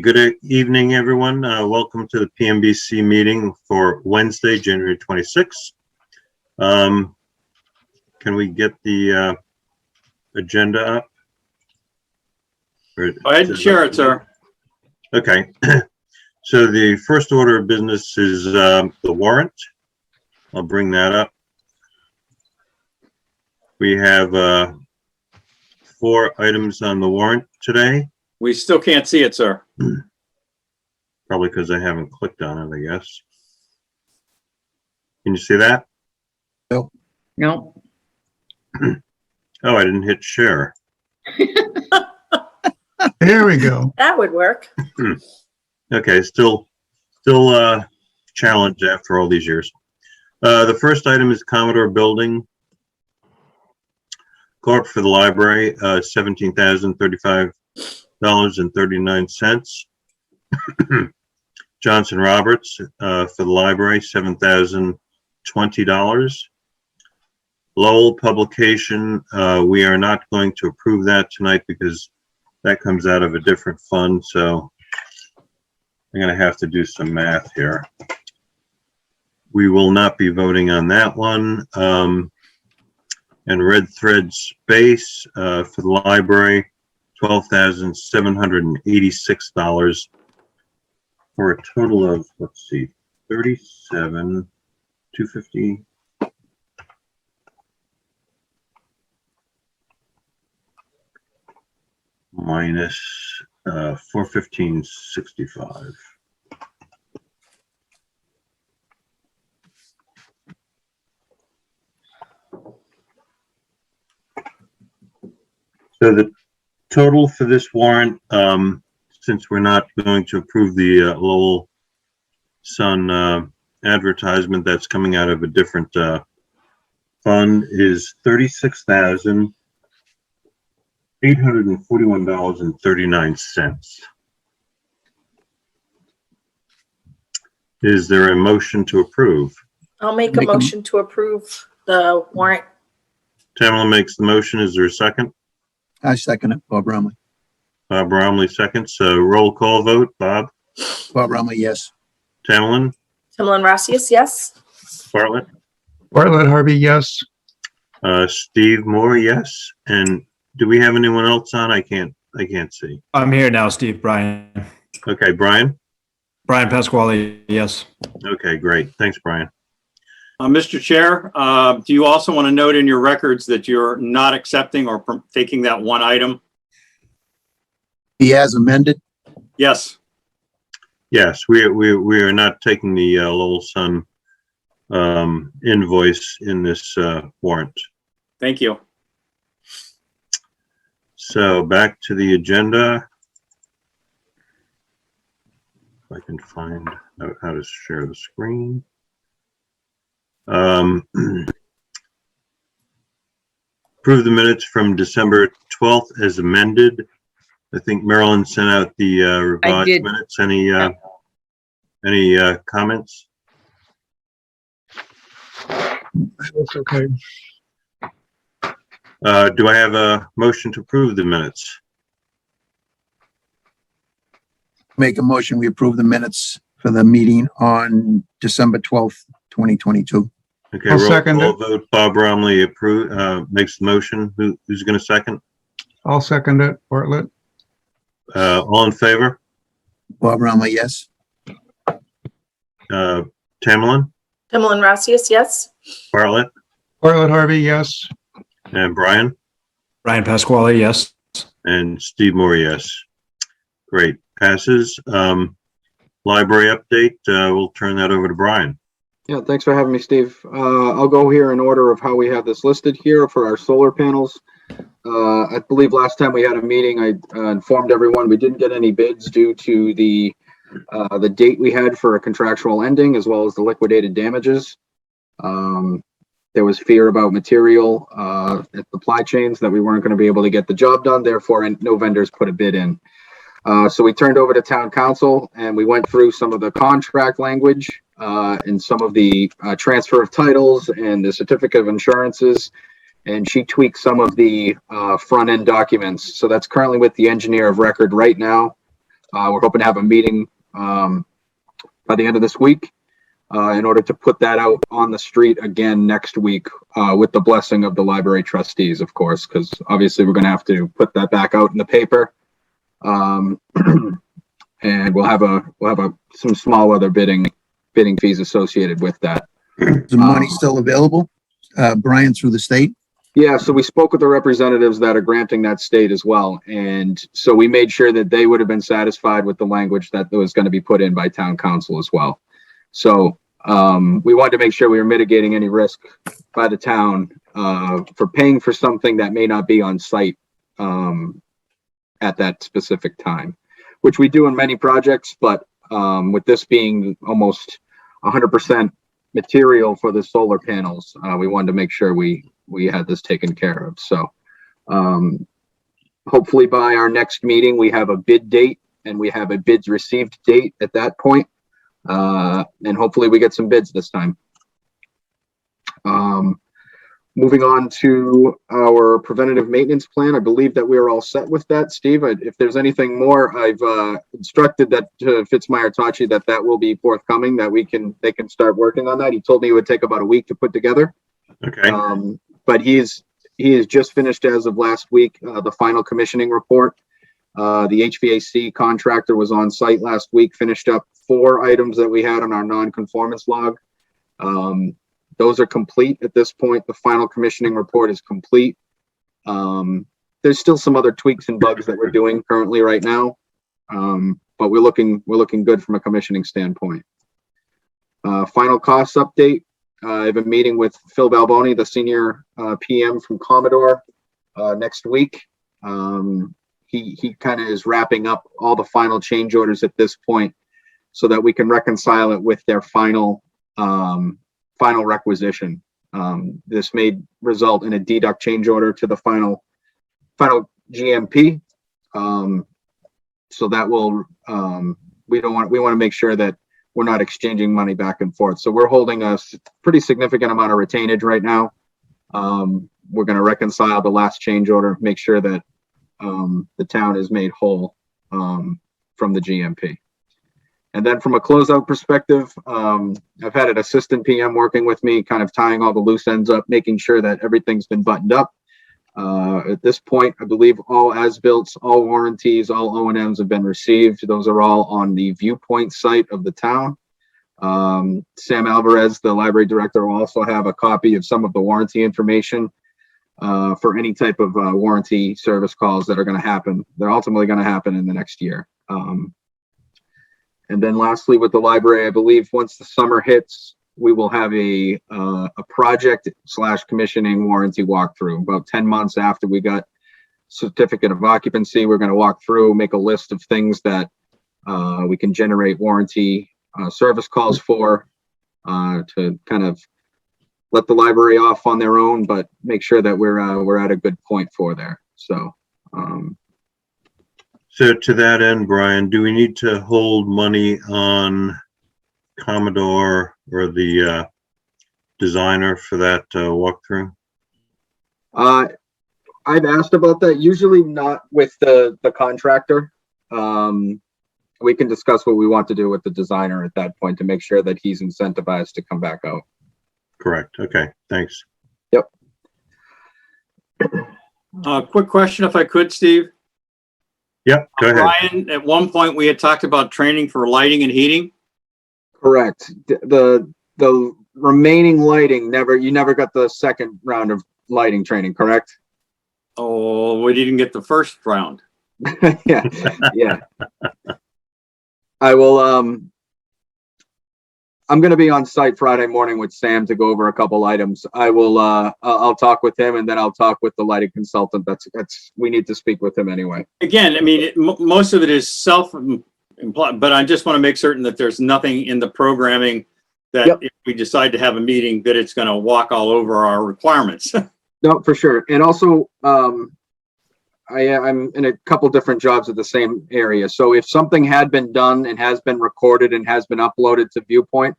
Good evening, everyone. Welcome to the Pmbc meeting for Wednesday, January 26th. Can we get the agenda up? Go ahead and share it, sir. Okay. So the first order of business is the warrant. I'll bring that up. We have 4 items on the warrant today. We still can't see it, sir. Probably because I haven't clicked on it, I guess. Can you see that? No. Oh, I didn't hit share. There we go. That would work. Okay, still challenged after all these years. The first item is Commodore Building Corp for the library, $17,035.39. Johnson Roberts for the library, $7,020. Lowell Publication, we are not going to approve that tonight because that comes out of a different fund, so I'm going to have to do some math here. We will not be voting on that one. And Red Thread Space for the library, $12,786 for a total of, let's see, $37,250. Minus $415.65. So the total for this warrant, since we're not going to approve the Lowell Sun advertisement that's coming out of a different fund, is $36,841.39. Is there a motion to approve? I'll make a motion to approve the warrant. Tamela makes the motion. Is there a second? I second it. Bob Romley. Bob Romley seconds. So roll call vote. Bob? Bob Romley, yes. Tamerlan? Tamerlan Rossius, yes. Bartlett? Bartlett Harvey, yes. Steve Moore, yes. And do we have anyone else on? I can't see. I'm here now, Steve. Brian. Okay, Brian? Brian Pasquale, yes. Okay, great. Thanks, Brian. Mr. Chair, do you also want to note in your records that you're not accepting or taking that one item? He has amended. Yes. Yes, we are not taking the Lowell Sun invoice in this warrant. Thank you. So back to the agenda. If I can find out how to share the screen. Approve the minutes from December 12th as amended. I think Marilyn sent out the revised minutes. Any comments? That's okay. Do I have a motion to approve the minutes? Make a motion. We approve the minutes for the meeting on December 12th, 2022. Okay, I'll roll second call it. vote. Bob Romley makes the motion. Who's going to second? I'll second it. Bartlett. All in favor? Bob Romley, yes. Tamerlan? Tamerlan Rossius, yes. Bartlett? Bartlett Harvey, yes. And Brian? Brian Pasquale, yes. And Steve Moore, yes. Great. Passes. Library update. We'll turn that over to Brian. Yeah, thanks for having me, Steve. I'll go here in order of how we have this listed here for our solar panels. I believe last time we had a meeting, I informed everyone we didn't get any bids due to the date we had for a contractual ending, as well as the liquidated damages. There was fear about material at supply chains that we weren't going to be able to get the job done. Therefore, no vendors put a bid in. So we turned over to town council and we went through some of the contract language and some of the transfer of titles and the certificate of insurances. And she tweaked some of the front end documents. So that's currently with the engineer of record right now. We're hoping to have a meeting by the end of this week in order to put that out on the street again next week with the blessing of the library trustees, of course, because obviously we're going to have to put that back out in the paper. And we'll have some small other bidding fees associated with that. Is the money still available? Brian, through the state? Yeah, so we spoke with the representatives that are granting that state as well. And so we made sure that they would have been satisfied with the language that was going to be put in by town council as well. So we wanted to make sure we were mitigating any risk by the town for paying for something that may not be on site at that specific time, which we do in many projects, but with this being almost 100% material for the solar panels, we wanted to make sure we had this taken care of. So hopefully by our next meeting, we have a bid date and we have a bids received date at that point. And hopefully we get some bids this time. Moving on to our preventative maintenance plan, I believe that we are all set with that. Steve, if there's anything more, I've instructed that Fitzmyer Tachi that will be forthcoming, that they can start working on that. He told me it would take about a week to put together. Okay. But he has just finished as of last week the final commissioning report. The HVAC contractor was on site last week, finished up 4 items that we had on our non-conformance log. Those are complete at this point. The final commissioning report is complete. There's still some other tweaks and bugs that we're doing currently right now, but we're looking good from a commissioning standpoint. Final costs update. I have a meeting with Phil Balboni, the senior PM from Commodore, next week. He kind of is wrapping up all the final change orders at this point so that we can reconcile it with their final requisition. This may result in a deduct change order to the final GMP. So that will, we want to make sure that we're not exchanging money back and forth. So we're holding a pretty significant amount of retainage right now. We're going to reconcile the last change order, make sure that the town is made whole from the GMP. And then from a closeout perspective, I've had an assistant PM working with me, kind of tying all the loose ends up, making sure that everything's been buttoned up. At this point, I believe all as-built, all warranties, all O&Ms have been received. Those are all on the viewpoint site of the town. Sam Alvarez, the library director, will also have a copy of some of the warranty information for any type of warranty service calls that are going to happen. They're ultimately going to happen in the next year. And then lastly, with the library, I believe once the summer hits, we will have a project/commissioning warranty walkthrough. About 10 months after we got certificate of occupancy, we're going to walk through, make a list of things that we can generate warranty service calls for to kind of let the library off on their own, but make sure that we're at a good point for there. So. So to that end, Brian, do we need to hold money on Commodore or the designer for that walkthrough? I've asked about that. Usually not with the contractor. We can discuss what we want to do with the designer at that point to make sure that he's incentivized to come back out. Correct. Okay. Thanks. Yep. Quick question, if I could, Steve. Yep. Go ahead. Brian, at one point we had talked about training for lighting and heating. Correct. The remaining lighting you never got the second round of lighting training, correct? Oh, we didn't get the first round. Yeah. I will, I'm going to be on site Friday morning with Sam to go over a couple items. I'll talk with him and then I'll talk with the lighting consultant. We need to speak with him anyway. Again, I mean, most of it is self-implied, but I just want to make certain that there's nothing in the programming that if we decide to have a meeting, that it's going to walk all over our requirements. No, for sure. And also, I'm in a couple different jobs at the same area. So if something had been done and has been recorded and has been uploaded to Viewpoint,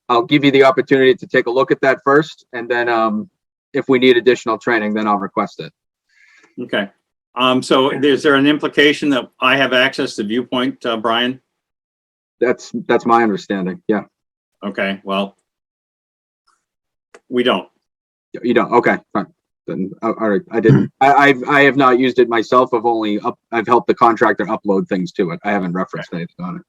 I'll give you the opportunity to take a look at that first. And then if we need additional training, then I'll request it. Okay. So is there an implication that I have access to Viewpoint, Brian? That's my understanding. Yeah. Okay, well, we don't. You don't. Okay. Fine. Then, all right. I didn't, I have not used it myself. I've helped the contractor upload things to it. I haven't referenced anything on it.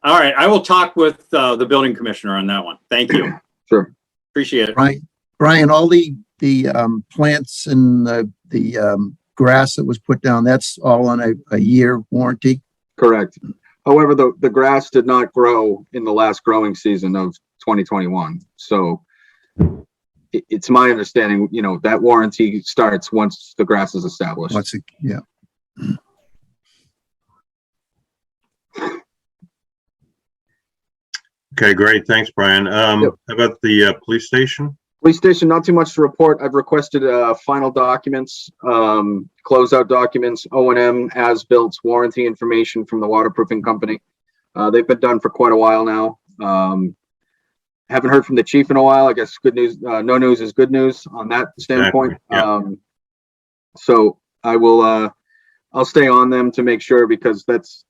All right, I will talk with the building commissioner on that one. Thank you. Sure. Appreciate it. Brian, all the plants and the grass that was put down, that's all on a year warranty? Correct. However, the grass did not grow in the last growing season of 2021. So it's my understanding, that warranty starts once the grass is established. Yeah. Okay, great. Thanks, Brian. How about the police station? Police station, not too much to report. I've requested final documents, closeout documents, O&M, as-built, warranty information from the waterproofing company. They've been done for quite a while now. Haven't heard from the chief in a while. I guess good news, no news is good news on that standpoint. Exactly, So I will, I'll stay on them to make sure, because that's,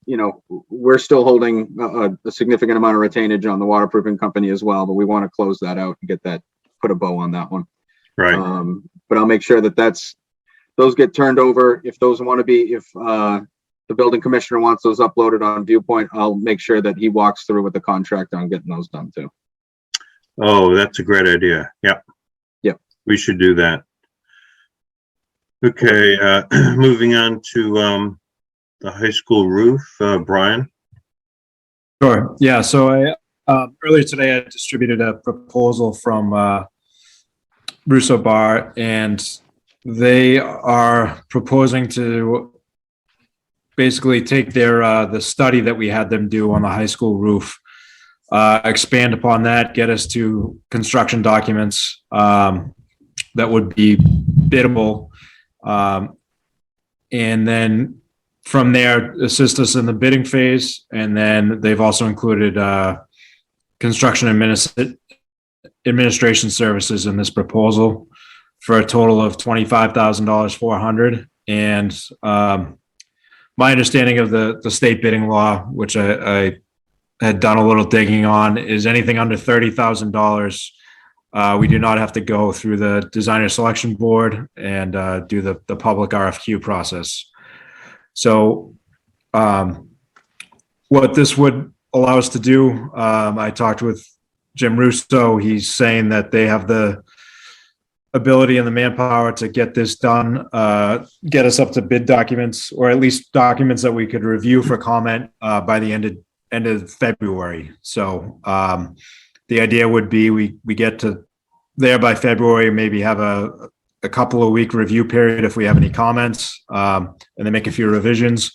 we're still holding a significant amount of retainage on the waterproofing company as well, but we want to close that out and get that, put a bow on that one. Right. But I'll make sure that those get turned over. If those want to be, if the building commissioner wants those uploaded on Viewpoint, I'll make sure that he walks through with the contractor on getting those done too. Oh, that's a great idea. Yep. Yep. We should do that. Okay, moving on to the high school roof, Brian. Sure. Yeah. So earlier today, I distributed a proposal from Russo Bar, and they are proposing to basically take the study that we had them do on the high school roof, expand upon that, get us to construction documents that would be biddable, and then from there assist us in the bidding phase. And then they've also included construction administration services in this proposal for a total of $25,400. And my understanding of the state bidding law, which I had done a little digging on, is anything under $30,000, we do not have to go through the designer selection board and do the public RFQ process. So what this would allow us to do, I talked with Jim Russo. He's saying that they have the ability and the manpower to get this done, get us up to bid documents, or at least documents that we could review for comment by the end of February. So the idea would be we get to there by February, maybe have a couple of week review period if we have any comments, and then make a few revisions,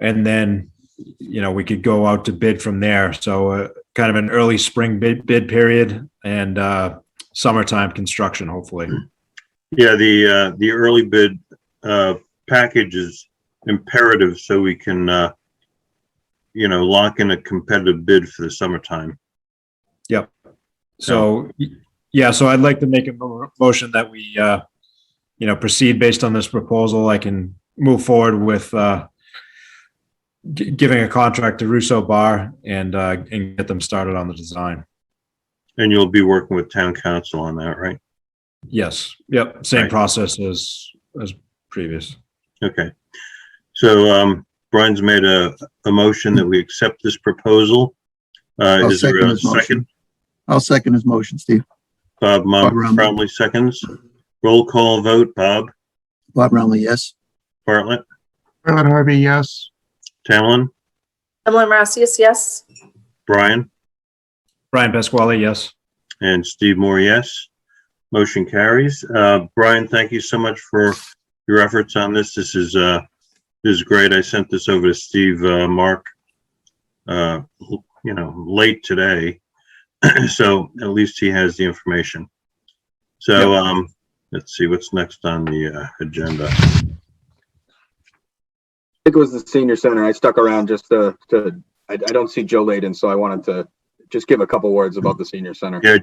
and then we could go out to bid from there. So kind of an early spring bid period and summertime construction, hopefully. Yeah, the early bid package is imperative so we can lock in a competitive bid for the summertime. Yep. So yeah, so I'd like to make a motion that we proceed based on this proposal. I can move forward with giving a contract to Russo Bar and get them started on the design. And you'll be working with town council on that, right? Yes. Yep. Same Right. process as previous. Okay. So Brian's made a motion that we accept this proposal. Is there a second? I'll second his motion, Steve. Bob Bromley seconds. Roll call vote. Bob Bob Brownlee, yes. Bartlett, Bartlett Harvey, yes. Talon, Emily Maracias, yes. Brian, Brian Pasquale, yes. and Steve Moore, yes. Motion carries. Brian, thank you so much for your efforts on this. This is great. I sent this over to Steve Mark, late today. So at least he has the information. So let's see what's next on the agenda. I think it was the senior center. I stuck around just I don't see Joe Layden, so I wanted to just give a couple words about the senior center. Yeah,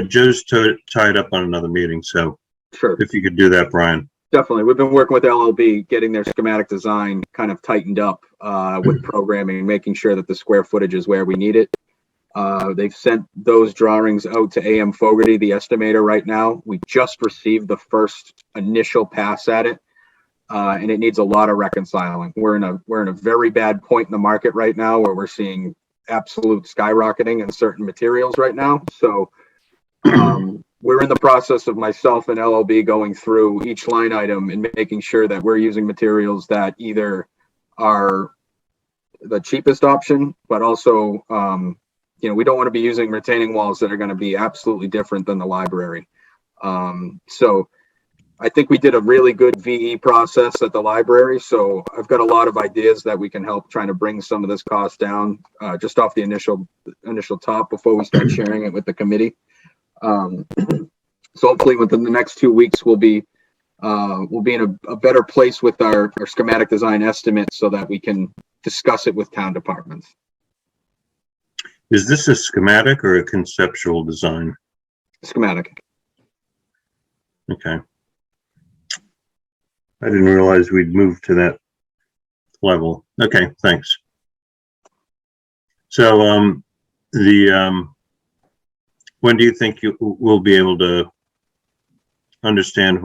Joe's tied up on another meeting, so Sure. if you could do that, Brian. Definitely. We've been working with LLB, getting their schematic design kind of tightened up with programming, making sure that the square footage is where we need it. They've sent those drawings out to AM Fogarty, the estimator, right now. We just received the first initial pass at it, and it needs a lot of reconciling. We're in a very bad point in the market right now where we're seeing absolute skyrocketing in certain materials right now. So we're in the process of myself and LLB going through each line item and making sure that we're using materials that either are the cheapest option, but also, we don't want to be using retaining walls that are going to be absolutely different than the library. So I think we did a really good VE process at the library. So I've got a lot of ideas that we can help trying to bring some of this cost down just off the initial top before we start sharing it with the committee. So hopefully within the next 2 weeks, we'll be in a better place with our schematic design estimate so that we can discuss it with town departments. Is this a schematic or a conceptual design? Schematic. Okay. I didn't realize we'd moved to that level. Okay, thanks. So, when do you think you will be able to understand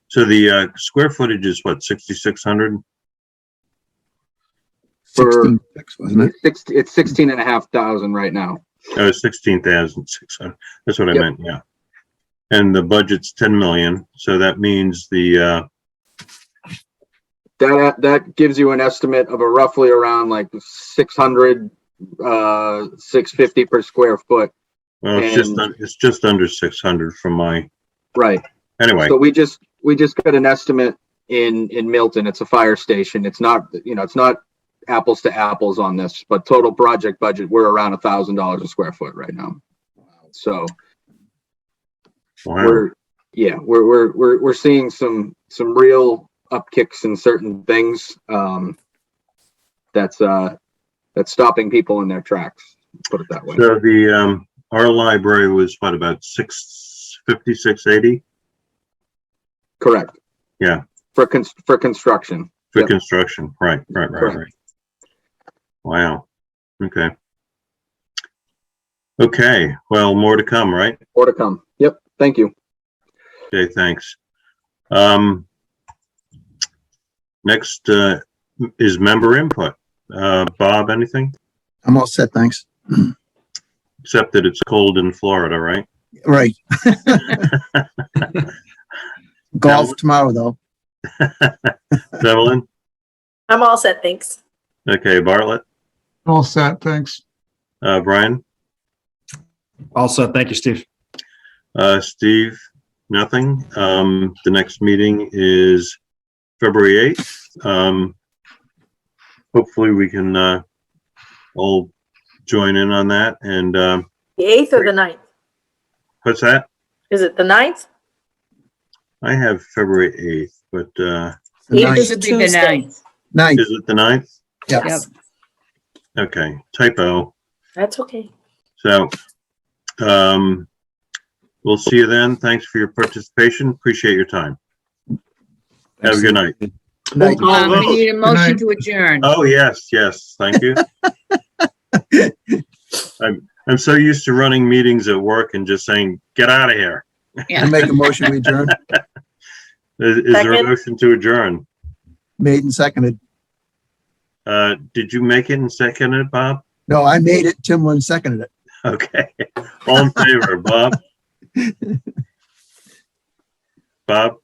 so the square footage is what, 6,600? 16,600, wasn't it? It's 16,500 right now. Oh, 16,600. That's what I Yep. meant, yeah. And the budget's 10 million, so that means That gives you an estimate of a roughly around like 600, 650 per square foot. well, it's just under 600 from my, Right. anyway. So we just got an estimate in Milton. It's a fire station. It's not, it's not apples to apples on this, but total project budget, we're around $1,000 a square foot right now. So Wow. we're seeing some real upkicks in certain things that's stopping people in their tracks, put it that way. So our library was what, about 650, 680? Correct. Yeah. For construction. For Yep. construction, right. Correct. Wow. Okay, well, more to come, right? More to come. Yep. Thank you. Okay, thanks. Next is member input. Bob, anything? I'm all set, thanks. Except that it's cold in Florida, right? Right. Golf tomorrow, though. Evelyn? I'm all set, thanks. Okay, Bartlett? All set, thanks. Brian? Also, thank you, Steve. Steve? Nothing. The next meeting is February 8th. Hopefully we can all join in on that. And The 8th or the 9th? what's that? Is it the 9th? I have February 8th, but The 8th ninth. is a Should be the Tuesday. 9th. Ninth. is it the 9th? Yes, Okay, typo. that's okay. So, we'll see you then. Thanks for your participation. Appreciate your time. Have a good night. Night. We need a motion night. to adjourn. Oh, yes, thank you. I'm so used to running meetings at work and just saying, get out of here. I make a motion we adjourn. Is there a Second. motion to adjourn? Made and seconded. Did you make it and second it, Bob? No, I made it. Tim Lynn seconded it. Okay. All in favor, Bob? Bob?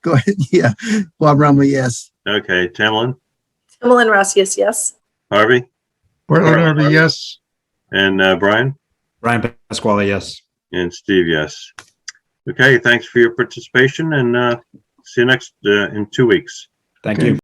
Go ahead. Yeah. Bob Rumley, yes. Okay. Tamlin? Emmeline Rossius, yes. Harvey? Portland Harvey, yes. And Brian? Brian Pasquale, yes. And Steve, yes. Okay, thanks for your participation and see you next in 2 weeks. Thank Okay. you.